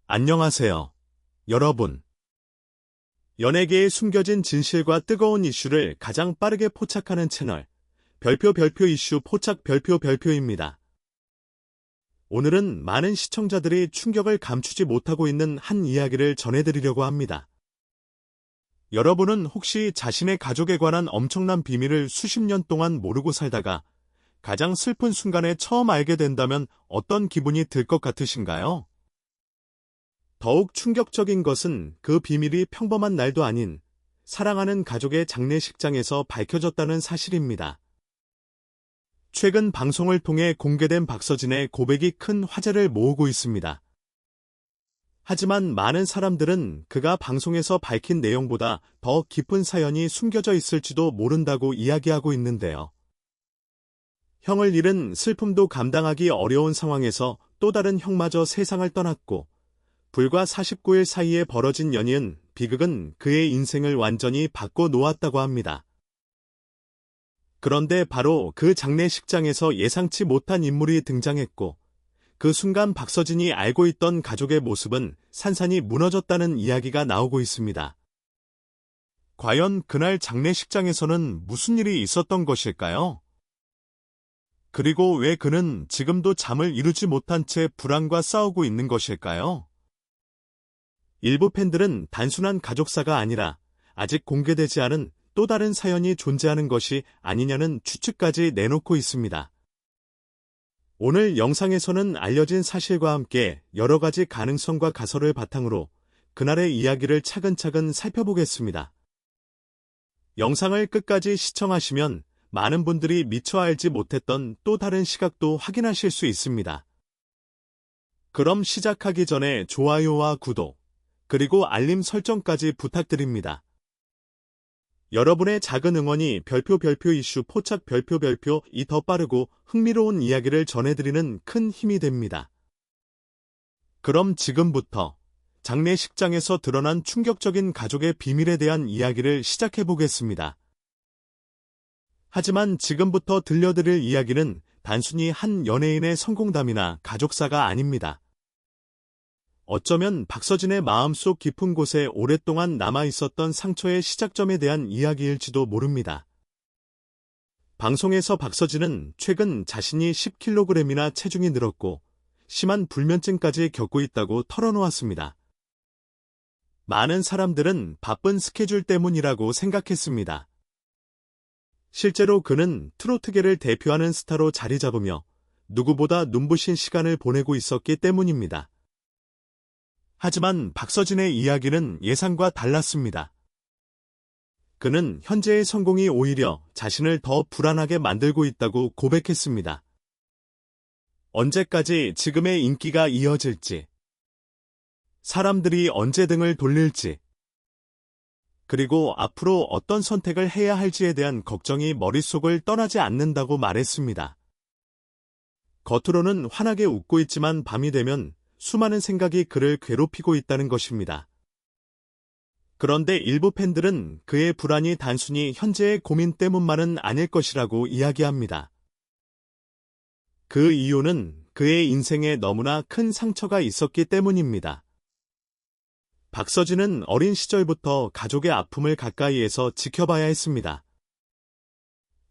안녕하세요, 여러분. 연예계의 숨겨진 진실과 뜨거운 이슈를 가장 빠르게 포착하는 채널, 별표 이슈 포착 별표입니다. 오늘은 많은 시청자들이 충격을 감추지 못하고 있는 한 이야기를 전해드리려고 합니다. 여러분은 혹시 자신의 가족에 관한 엄청난 비밀을 수십 년 동안 모르고 살다가 가장 슬픈 순간에 처음 알게 된다면 어떤 기분이 들 것 같으신가요? 더욱 충격적인 것은 그 비밀이 평범한 날도 아닌 사랑하는 가족의 장례식장에서 밝혀졌다는 사실입니다. 최근 방송을 통해 공개된 박서진의 고백이 큰 화제를 모으고 있습니다. 하지만 많은 사람들은 그가 방송에서 밝힌 내용보다 더 깊은 사연이 숨겨져 있을지도 모른다고 이야기하고 있는데요. 형을 잃은 슬픔도 감당하기 어려운 상황에서 또 다른 형마저 세상을 떠났고 불과 49일 사이에 벌어진 연이은 비극은 그의 인생을 완전히 바꿔 놓았다고 합니다. 그런데 바로 그 장례식장에서 예상치 못한 인물이 등장했고 그 순간 박서진이 알고 있던 가족의 모습은 산산이 무너졌다는 이야기가 나오고 있습니다. 과연 그날 장례식장에서는 무슨 일이 있었던 것일까요? 그리고 왜 그는 지금도 잠을 이루지 못한 채 불안과 싸우고 있는 것일까요? 일부 팬들은 단순한 가족사가 아니라 아직 공개되지 않은 또 다른 사연이 존재하는 것이 아니냐는 추측까지 내놓고 있습니다. 오늘 영상에서는 알려진 사실과 함께 여러 가지 가능성과 가설을 바탕으로 그날의 이야기를 차근차근 살펴보겠습니다. 영상을 끝까지 시청하시면 많은 분들이 미처 알지 못했던 또 다른 시각도 확인하실 수 있습니다. 그럼 시작하기 전에 좋아요와 구독, 그리고 알림 설정까지 부탁드립니다. 여러분의 작은 응원이 별표 이슈 포착 별표 이 더 빠르고 흥미로운 이야기를 전해드리는 큰 힘이 됩니다. 그럼 지금부터 장례식장에서 드러난 충격적인 가족의 비밀에 대한 이야기를 시작해보겠습니다. 하지만 지금부터 들려드릴 이야기는 단순히 한 연예인의 성공담이나 가족사가 아닙니다. 어쩌면 박서진의 마음속 깊은 곳에 오랫동안 남아있었던 상처의 시작점에 대한 이야기일지도 모릅니다. 방송에서 박서진은 최근 자신이 10kg이나 체중이 늘었고 심한 불면증까지 겪고 있다고 털어놓았습니다. 많은 사람들은 바쁜 스케줄 때문이라고 생각했습니다. 실제로 그는 트로트계를 대표하는 스타로 자리 잡으며 누구보다 눈부신 시간을 보내고 있었기 때문입니다. 하지만 박서진의 이야기는 예상과 달랐습니다. 그는 현재의 성공이 오히려 자신을 더 불안하게 만들고 있다고 고백했습니다. 언제까지 지금의 인기가 이어질지, 사람들이 언제 등을 돌릴지, 그리고 앞으로 어떤 선택을 해야 할지에 대한 걱정이 머릿속을 떠나지 않는다고 말했습니다. 겉으로는 환하게 웃고 있지만 밤이 되면 수많은 생각이 그를 괴롭히고 있다는 것입니다. 그런데 일부 팬들은 그의 불안이 단순히 현재의 고민 때문만은 아닐 것이라고 이야기합니다. 그 이유는 그의 인생에 너무나 큰 상처가 있었기 때문입니다. 박서진은 어린 시절부터 가족의 아픔을 가까이에서 지켜봐야 했습니다.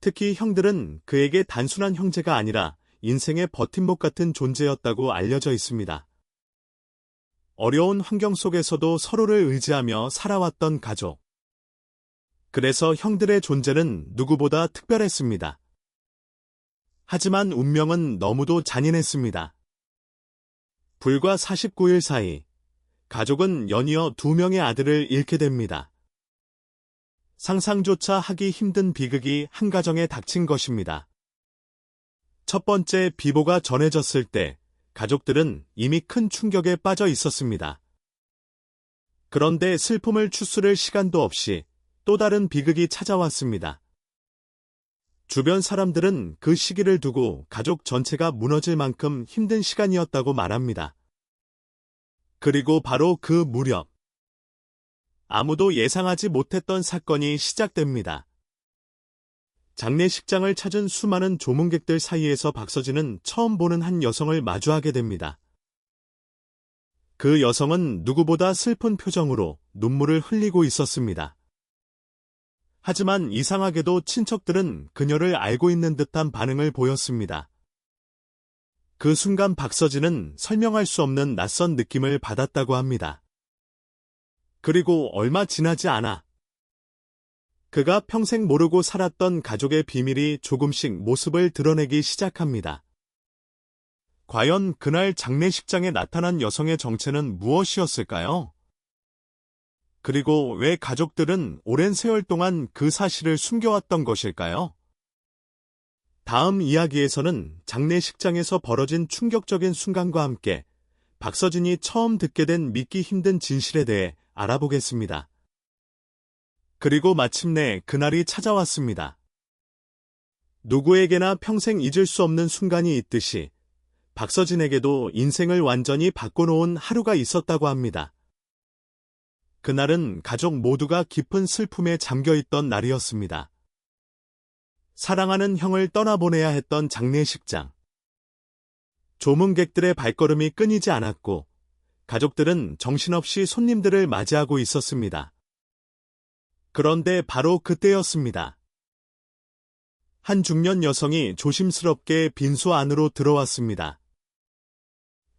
특히 형들은 그에게 단순한 형제가 아니라 인생의 버팀목 같은 존재였다고 알려져 있습니다. 어려운 환경 속에서도 서로를 의지하며 살아왔던 가족. 그래서 형들의 존재는 누구보다 특별했습니다. 하지만 운명은 너무도 잔인했습니다. 불과 49일 사이, 가족은 연이어 2명의 아들을 잃게 됩니다. 상상조차 하기 힘든 비극이 한 가정에 닥친 것입니다. 첫 번째 비보가 전해졌을 때 가족들은 이미 큰 충격에 빠져 있었습니다. 그런데 슬픔을 추스를 시간도 없이 또 다른 비극이 찾아왔습니다. 주변 사람들은 그 시기를 두고 가족 전체가 무너질 만큼 힘든 시간이었다고 말합니다. 그리고 바로 그 무렵, 아무도 예상하지 못했던 사건이 시작됩니다. 장례식장을 찾은 수많은 조문객들 사이에서 박서진은 처음 보는 한 여성을 마주하게 됩니다. 그 여성은 누구보다 슬픈 표정으로 눈물을 흘리고 있었습니다. 하지만 이상하게도 친척들은 그녀를 알고 있는 듯한 반응을 보였습니다. 그 순간 박서진은 설명할 수 없는 낯선 느낌을 받았다고 합니다. 그리고 얼마 지나지 않아 그가 평생 모르고 살았던 가족의 비밀이 조금씩 모습을 드러내기 시작합니다. 과연 그날 장례식장에 나타난 여성의 정체는 무엇이었을까요? 그리고 왜 가족들은 오랜 세월 동안 그 사실을 숨겨왔던 것일까요? 다음 이야기에서는 장례식장에서 벌어진 충격적인 순간과 함께 박서진이 처음 듣게 된 믿기 힘든 진실에 대해 알아보겠습니다. 그리고 마침내 그날이 찾아왔습니다. 누구에게나 평생 잊을 수 없는 순간이 있듯이 박서진에게도 인생을 완전히 바꿔놓은 하루가 있었다고 합니다. 그날은 가족 모두가 깊은 슬픔에 잠겨있던 날이었습니다. 사랑하는 형을 떠나보내야 했던 장례식장. 조문객들의 발걸음이 끊이지 않았고 가족들은 정신없이 손님들을 맞이하고 있었습니다. 그런데 바로 그때였습니다. 한 중년 여성이 조심스럽게 빈소 안으로 들어왔습니다.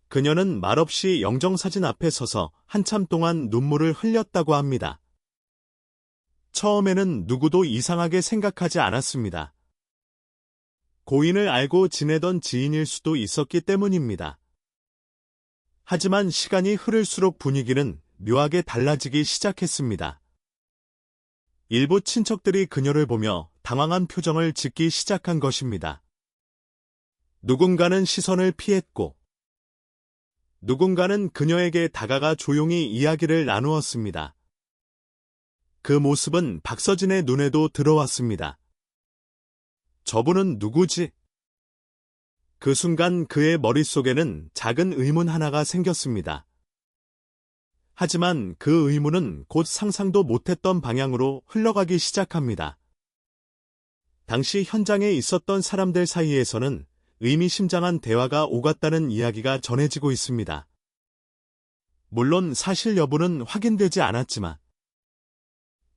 그녀는 말없이 영정사진 앞에 서서 한참 동안 눈물을 흘렸다고 합니다. 처음에는 누구도 이상하게 생각하지 않았습니다. 고인을 알고 지내던 지인일 수도 있었기 때문입니다. 하지만 시간이 흐를수록 분위기는 묘하게 달라지기 시작했습니다. 일부 친척들이 그녀를 보며 당황한 표정을 짓기 시작한 것입니다. 누군가는 시선을 피했고, 누군가는 그녀에게 다가가 조용히 이야기를 나누었습니다. 그 모습은 박서진의 눈에도 들어왔습니다. 저분은 누구지? 그 순간 그의 머릿속에는 작은 의문 하나가 생겼습니다. 하지만 그 의문은 곧 상상도 못했던 방향으로 흘러가기 시작합니다. 당시 현장에 있었던 사람들 사이에서는 의미심장한 대화가 오갔다는 이야기가 전해지고 있습니다. 물론 사실 여부는 확인되지 않았지만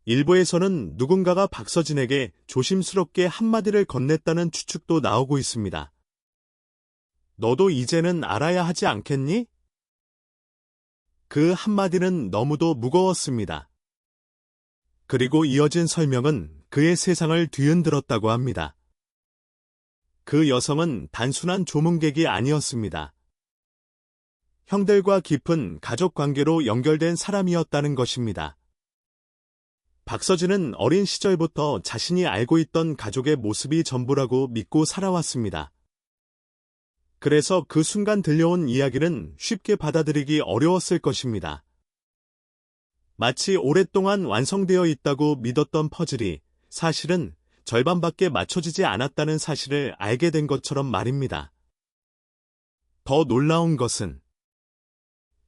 일부에서는 누군가가 박서진에게 조심스럽게 한마디를 건넸다는 추측도 나오고 있습니다. 너도 이제는 알아야 하지 않겠니? 그 한마디는 너무도 무거웠습니다. 그리고 이어진 설명은 그의 세상을 뒤흔들었다고 합니다. 그 여성은 단순한 조문객이 아니었습니다. 형들과 깊은 가족 관계로 연결된 사람이었다는 것입니다. 박서진은 어린 시절부터 자신이 알고 있던 가족의 모습이 전부라고 믿고 살아왔습니다. 그래서 그 순간 들려온 이야기는 쉽게 받아들이기 어려웠을 것입니다. 마치 오랫동안 완성되어 있다고 믿었던 퍼즐이 사실은 절반밖에 맞춰지지 않았다는 사실을 알게 된 것처럼 말입니다. 더 놀라운 것은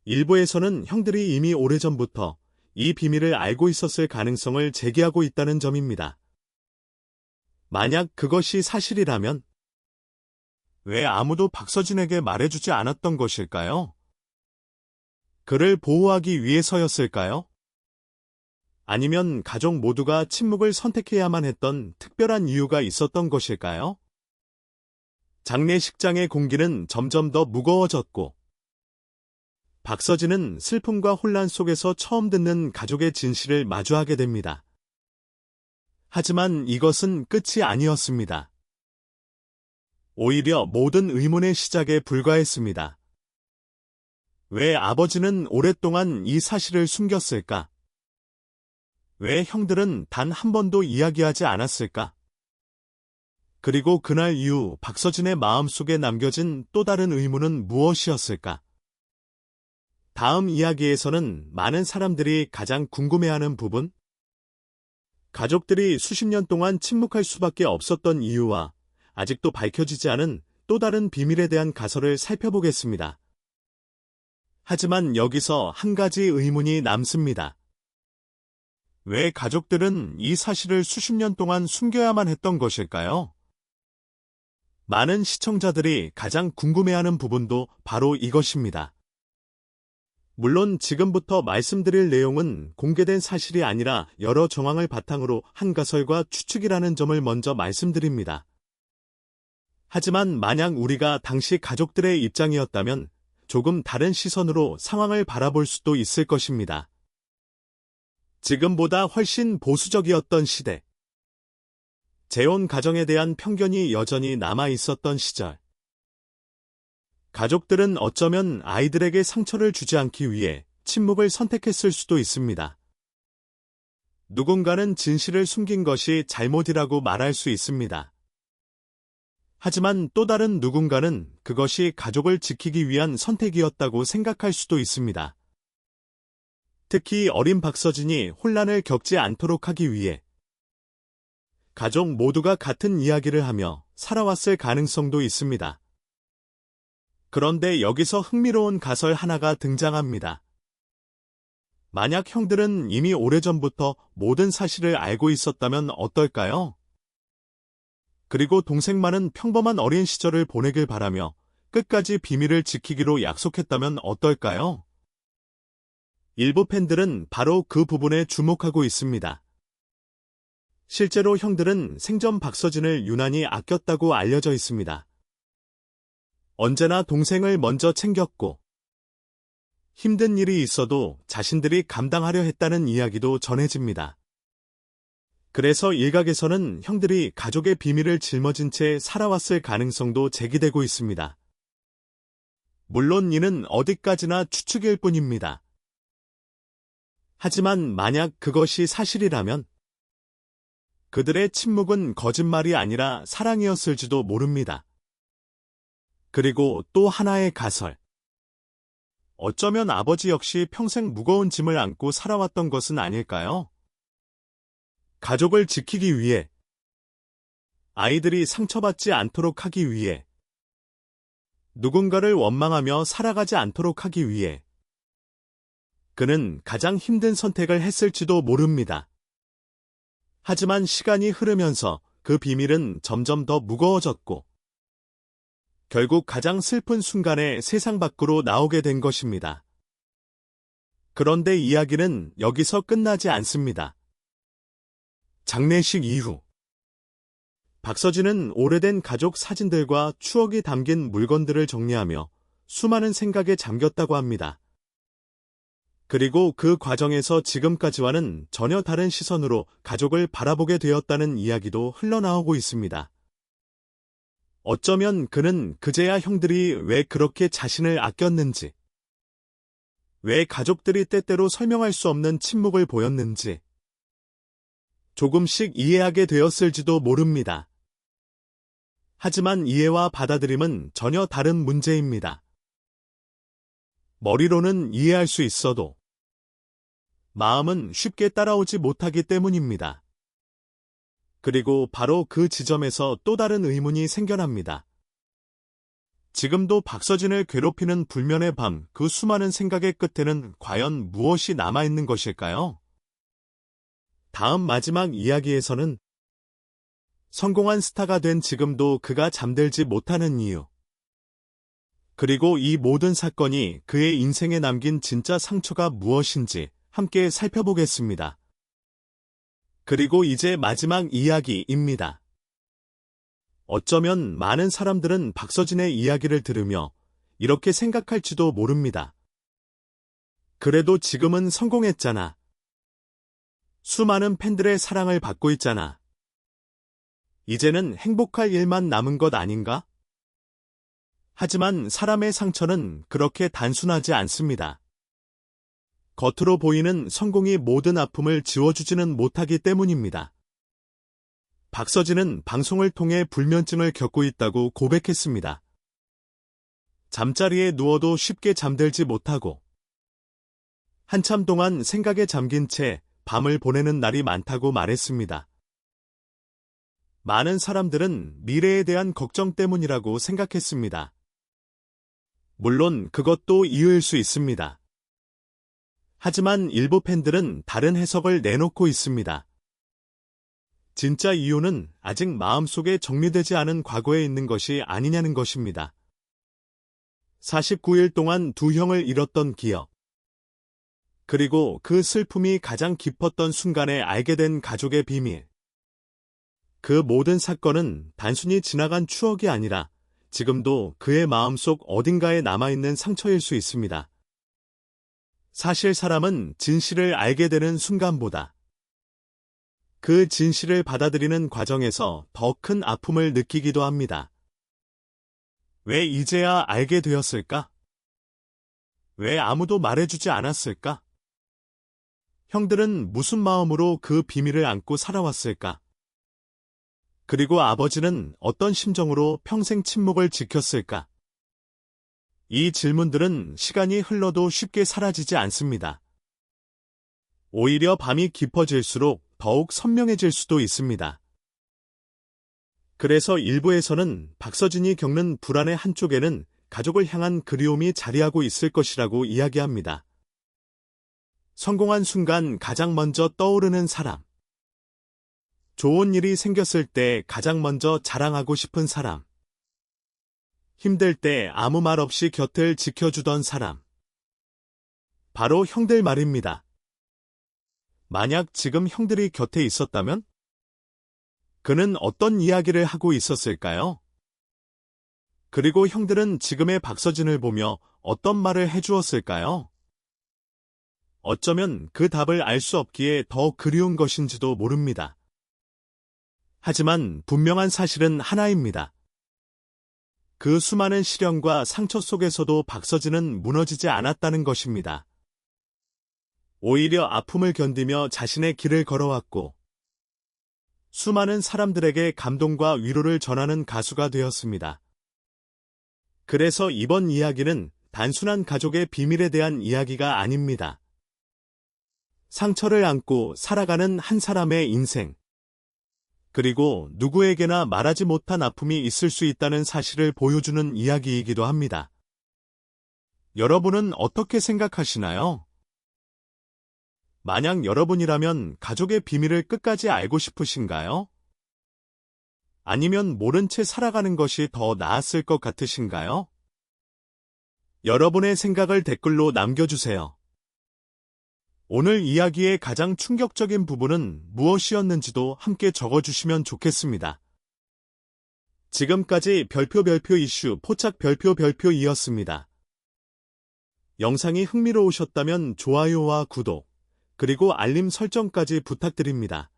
일부에서는 형들이 이미 오래전부터 이 비밀을 알고 있었을 가능성을 제기하고 있다는 점입니다. 만약 그것이 사실이라면 왜 아무도 박서진에게 말해주지 않았던 것일까요? 그를 보호하기 위해서였을까요? 아니면 가족 모두가 침묵을 선택해야만 했던 특별한 이유가 있었던 것일까요? 장례식장의 공기는 점점 더 무거워졌고 박서진은 슬픔과 혼란 속에서 처음 듣는 가족의 진실을 마주하게 됩니다. 하지만 이것은 끝이 아니었습니다. 오히려 모든 의문의 시작에 불과했습니다. 왜 아버지는 오랫동안 이 사실을 숨겼을까? 왜 형들은 단 한 번도 이야기하지 않았을까? 그리고 그날 이후 박서진의 마음속에 남겨진 또 다른 의문은 무엇이었을까? 다음 이야기에서는 많은 사람들이 가장 궁금해하는 부분? 가족들이 수십 년 동안 침묵할 수밖에 없었던 이유와 아직도 밝혀지지 않은 또 다른 비밀에 대한 가설을 살펴보겠습니다. 하지만 여기서 한 가지 의문이 남습니다. 왜 가족들은 이 사실을 수십 년 동안 숨겨야만 했던 것일까요? 많은 시청자들이 가장 궁금해하는 부분도 바로 이것입니다. 물론 지금부터 말씀드릴 내용은 공개된 사실이 아니라 여러 정황을 바탕으로 한 가설과 추측이라는 점을 먼저 말씀드립니다. 하지만 만약 우리가 당시 가족들의 입장이었다면 조금 다른 시선으로 상황을 바라볼 수도 있을 것입니다. 지금보다 훨씬 보수적이었던 시대. 재혼 가정에 대한 편견이 여전히 남아 있었던 시절. 가족들은 어쩌면 아이들에게 상처를 주지 않기 위해 침묵을 선택했을 수도 있습니다. 누군가는 진실을 숨긴 것이 잘못이라고 말할 수 있습니다. 하지만 또 다른 누군가는 그것이 가족을 지키기 위한 선택이었다고 생각할 수도 있습니다. 특히 어린 박서진이 혼란을 겪지 않도록 하기 위해 가족 모두가 같은 이야기를 하며 살아왔을 가능성도 있습니다. 그런데 여기서 흥미로운 가설 하나가 등장합니다. 만약 형들은 이미 오래전부터 모든 사실을 알고 있었다면 어떨까요? 그리고 동생만은 평범한 어린 시절을 보내길 바라며 끝까지 비밀을 지키기로 약속했다면 어떨까요? 일부 팬들은 바로 그 부분에 주목하고 있습니다. 실제로 형들은 생전 박서진을 유난히 아꼈다고 알려져 있습니다. 언제나 동생을 먼저 챙겼고 힘든 일이 있어도 자신들이 감당하려 했다는 이야기도 전해집니다. 그래서 일각에서는 형들이 가족의 비밀을 짊어진 채 살아왔을 가능성도 제기되고 있습니다. 물론 이는 어디까지나 추측일 뿐입니다. 하지만 만약 그것이 사실이라면 그들의 침묵은 거짓말이 아니라 사랑이었을지도 모릅니다. 그리고 또 하나의 가설. 어쩌면 아버지 역시 평생 무거운 짐을 안고 살아왔던 것은 아닐까요? 가족을 지키기 위해, 아이들이 상처받지 않도록 하기 위해, 누군가를 원망하며 살아가지 않도록 하기 위해, 그는 가장 힘든 선택을 했을지도 모릅니다. 하지만 시간이 흐르면서 그 비밀은 점점 더 무거워졌고, 결국 가장 슬픈 순간에 세상 밖으로 나오게 된 것입니다. 그런데 이야기는 여기서 끝나지 않습니다. 장례식 이후 박서진은 오래된 가족 사진들과 추억이 담긴 물건들을 정리하며 수많은 생각에 잠겼다고 합니다. 그리고 그 과정에서 지금까지와는 전혀 다른 시선으로 가족을 바라보게 되었다는 이야기도 흘러나오고 있습니다. 어쩌면 그는 그제야 형들이 왜 그렇게 자신을 아꼈는지, 왜 가족들이 때때로 설명할 수 없는 침묵을 보였는지 조금씩 이해하게 되었을지도 모릅니다. 하지만 이해와 받아들임은 전혀 다른 문제입니다. 머리로는 이해할 수 있어도 마음은 쉽게 따라오지 못하기 때문입니다. 그리고 바로 그 지점에서 또 다른 의문이 생겨납니다. 지금도 박서진을 괴롭히는 불면의 밤, 그 수많은 생각의 끝에는 과연 무엇이 남아있는 것일까요? 다음 마지막 이야기에서는 성공한 스타가 된 지금도 그가 잠들지 못하는 이유, 그리고 이 모든 사건이 그의 인생에 남긴 진짜 상처가 무엇인지 함께 살펴보겠습니다. 그리고 이제 마지막 이야기입니다. 어쩌면 많은 사람들은 박서진의 이야기를 들으며 이렇게 생각할지도 모릅니다. 그래도 지금은 성공했잖아. 수많은 팬들의 사랑을 받고 있잖아. 이제는 행복할 일만 남은 것 아닌가? 하지만 사람의 상처는 그렇게 단순하지 않습니다. 겉으로 보이는 성공이 모든 아픔을 지워주지는 못하기 때문입니다. 박서진은 방송을 통해 불면증을 겪고 있다고 고백했습니다. 잠자리에 누워도 쉽게 잠들지 못하고 한참 동안 생각에 잠긴 채 밤을 보내는 날이 많다고 말했습니다. 많은 사람들은 미래에 대한 걱정 때문이라고 생각했습니다. 물론 그것도 이유일 수 있습니다. 하지만 일부 팬들은 다른 해석을 내놓고 있습니다. 진짜 이유는 아직 마음속에 정리되지 않은 과거에 있는 것이 아니냐는 것입니다. 49일 동안 두 형을 잃었던 기억. 그리고 그 슬픔이 가장 깊었던 순간에 알게 된 가족의 비밀. 그 모든 사건은 단순히 지나간 추억이 아니라 지금도 그의 마음속 어딘가에 남아있는 상처일 수 있습니다. 사실 사람은 진실을 알게 되는 순간보다 그 진실을 받아들이는 과정에서 더 큰 아픔을 느끼기도 합니다. 왜 이제야 알게 되었을까? 왜 아무도 말해주지 않았을까? 형들은 무슨 마음으로 그 비밀을 안고 살아왔을까? 그리고 아버지는 어떤 심정으로 평생 침묵을 지켰을까? 이 질문들은 시간이 흘러도 쉽게 사라지지 않습니다. 오히려 밤이 깊어질수록 더욱 선명해질 수도 있습니다. 그래서 일부에서는 박서진이 겪는 불안의 한쪽에는 가족을 향한 그리움이 자리하고 있을 것이라고 이야기합니다. 성공한 순간 가장 먼저 떠오르는 사람. 좋은 일이 생겼을 때 가장 먼저 자랑하고 싶은 사람. 힘들 때 아무 말 없이 곁을 지켜주던 사람. 바로 형들 말입니다. 만약 지금 형들이 곁에 있었다면? 그는 어떤 이야기를 하고 있었을까요? 그리고 형들은 지금의 박서진을 보며 어떤 말을 해주었을까요? 어쩌면 그 답을 알 수 없기에 더 그리운 것인지도 모릅니다. 하지만 분명한 사실은 하나입니다. 그 수많은 시련과 상처 속에서도 박서진은 무너지지 않았다는 것입니다. 오히려 아픔을 견디며 자신의 길을 걸어왔고 수많은 사람들에게 감동과 위로를 전하는 가수가 되었습니다. 그래서 이번 이야기는 단순한 가족의 비밀에 대한 이야기가 아닙니다. 상처를 안고 살아가는 한 사람의 인생. 그리고 누구에게나 말하지 못한 아픔이 있을 수 있다는 사실을 보여주는 이야기이기도 합니다. 여러분은 어떻게 생각하시나요? 만약 여러분이라면 가족의 비밀을 끝까지 알고 싶으신가요? 아니면 모른 채 살아가는 것이 더 나았을 것 같으신가요? 여러분의 생각을 댓글로 남겨주세요. 오늘 이야기의 가장 충격적인 부분은 무엇이었는지도 함께 적어주시면 좋겠습니다. 지금까지 별표 이슈 포착 별표이었습니다. 영상이 흥미로우셨다면 좋아요와 구독, 그리고 알림 설정까지 부탁드립니다.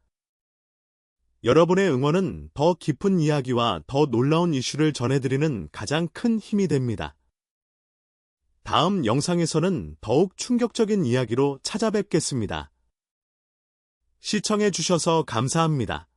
여러분의 응원은 더 깊은 이야기와 더 놀라운 이슈를 전해드리는 가장 큰 힘이 됩니다. 다음 영상에서는 더욱 충격적인 이야기로 찾아뵙겠습니다. 시청해주셔서 감사합니다.